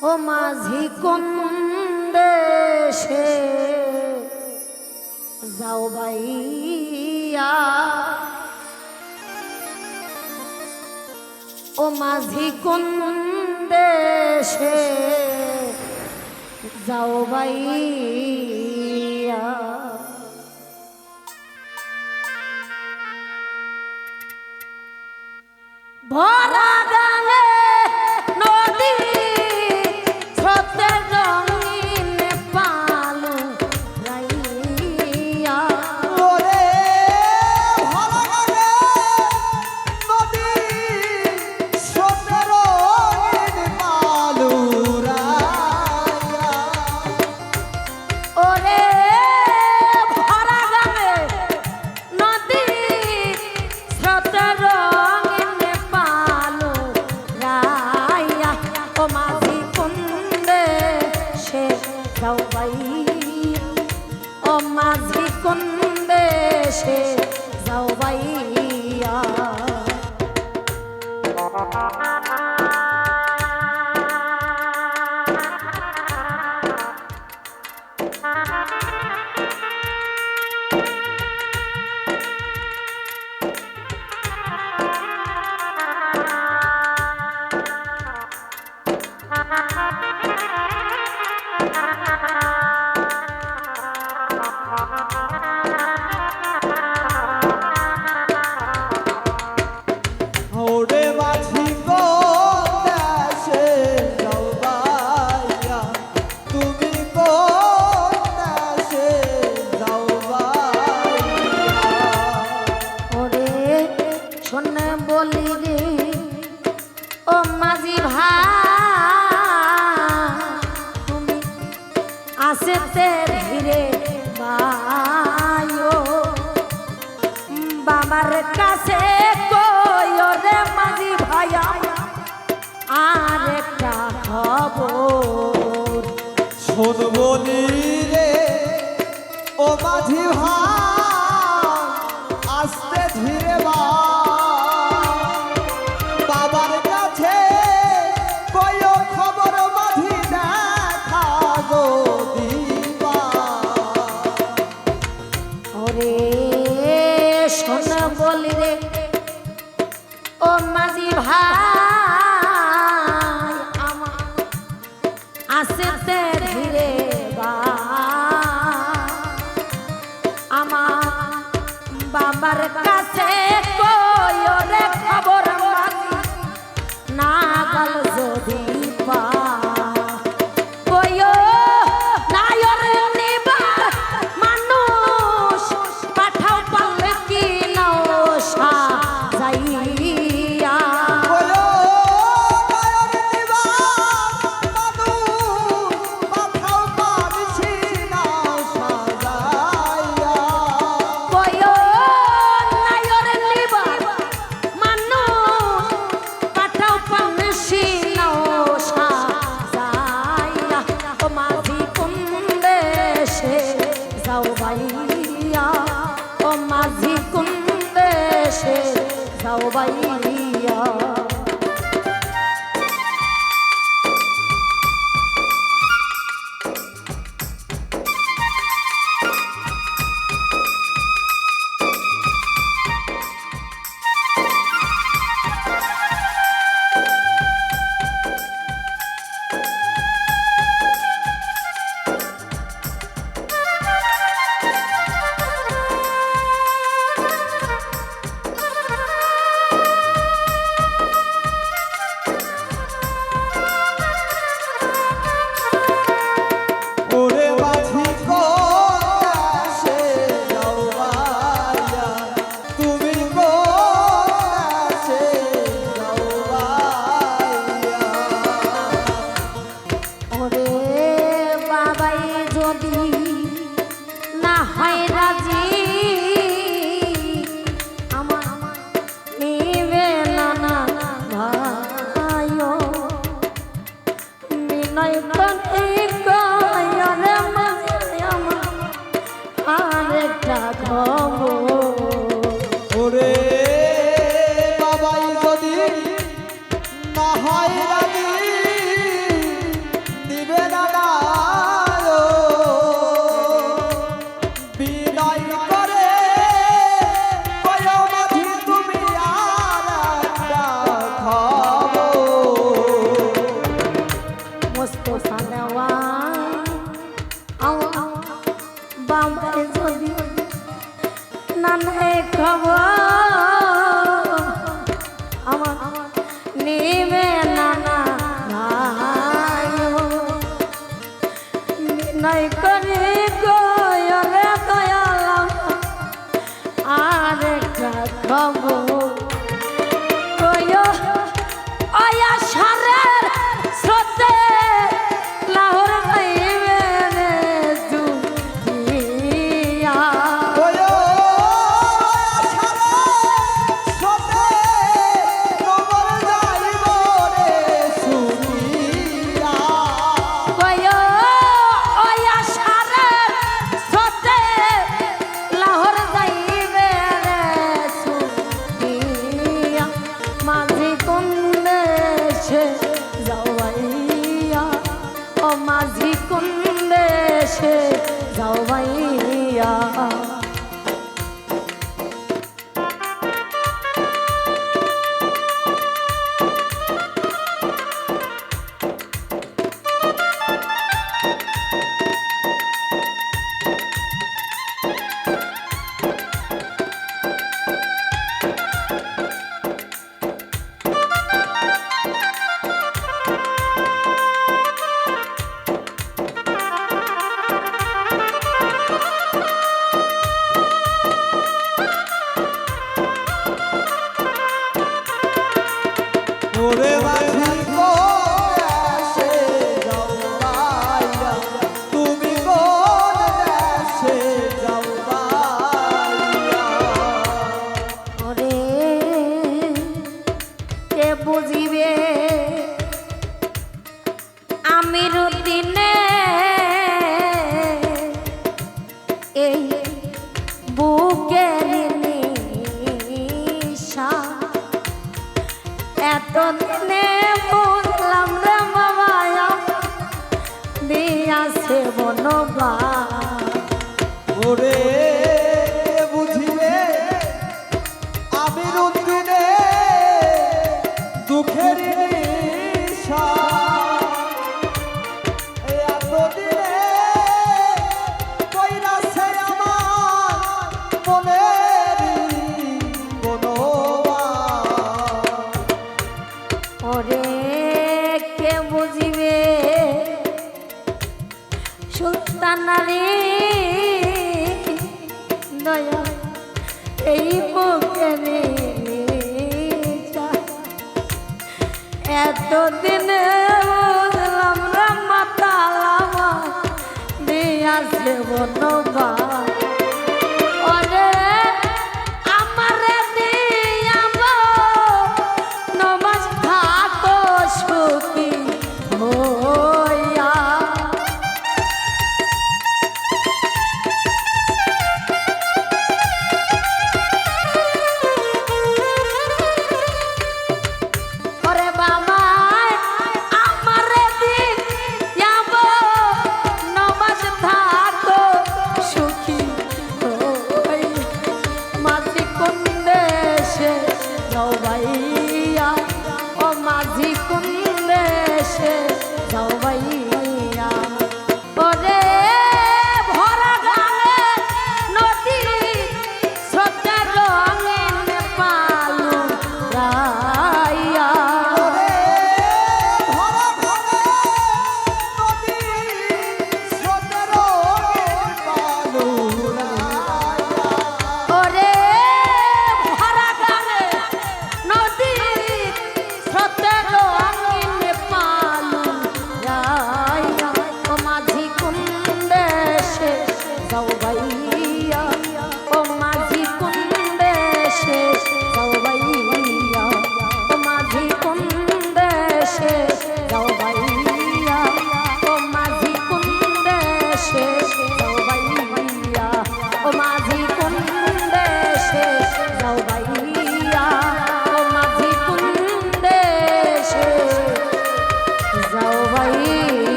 ও মাঝি কোন দেশে যাও বাইয়া, ও মাঝি কোন দেশে যাও বাইয়া, ভরা গানে নদী স্রোতে রঙিন পালু রাইয়া, ওরে ভরা গানে নদী স্রোতে রঙিন পালু রাইয়া, ওরে ভরা গানে নদী স্রোতে রঙিন পালু রাইয়া, ও মাঝি কোন দেশে যাও বাইয়া, ও মাঝি কোন দেশে যাও বাইয়া। ওরে মাঝি কোন দেশে যাও বাইয়া, তুমি কোন দেশে যাও বাইয়া। ওরে শোনে বলি রে ও মাঝি ভাই, তুমি আসতে ধীরে বায়ো, বাবার কাছে কইও রে মাঝি ভাইয়া আর একটা খবর। শোন বলি রে ও মাঝি ভাই, আস্তে ধীরে বাবার কাছে কইও খবর মাঝি দেখা গো দিবা। ওরে শোন বলি রে ও মাঝি ভাই, আমার আসতে ধীরে আমার বাবার কাছে কইও রে খবর মাঝি নাগাল যদি পা, কইও নায়র নিবার মানুষ পাঠাও পালে কি নাও সাজাইয়া, কইও নায়র দিবা মানুষ, পাঠাও পারছি না সাজাইয়া। কইও নায়র নিবার মানুষ পাঠাও পালে কি নাও সাজাইয়া, ও মাঝি কোন দেশে যাও বাইয়া, ও মাঝি কোন দেশে যাও বাইয়া। খবর কইও আয়া সারের স্রোতে লাহোর গাইবে রে দুনিয়া ওয়ো আশারে সতে নমর যাইব রে সুনিয়া কইও আয়া সারের স্রোতে লাহোর গাইবে রে সুনিয়া মাঝি কোন দেশে যাওয়াইয়া ও মাঝি কোন দেশে যাওয়াইয়া ওরে মাঝি কোন দেশে যাওয়াইয়া তুমি কোন দেশে যাওয়াইয়া ওরে কে বুঝিবে আমির দিনে এই বুকের নিশা এতদিনে বুঝলাম রে বাবা দিয়াছে বনবা ওরে বুঝিবে আমি রুদিনে দুঃখের নিশা এতদিনে কইরাছে আমার মনের বনবা ওরে কে বুঝিবে সুলতানারি দয়া এই বুকের এতদিনে বুঝলাম রে মাতালামা দিয়াছে বনবা ওরে আমারে দিয়াব নমাজ থাকো সুখী হইয়া ওরে বাবা আমারে দিয়াব নমাজ থাকো সুখী হইয়া মাঝি কোন দেশে যাও ভাই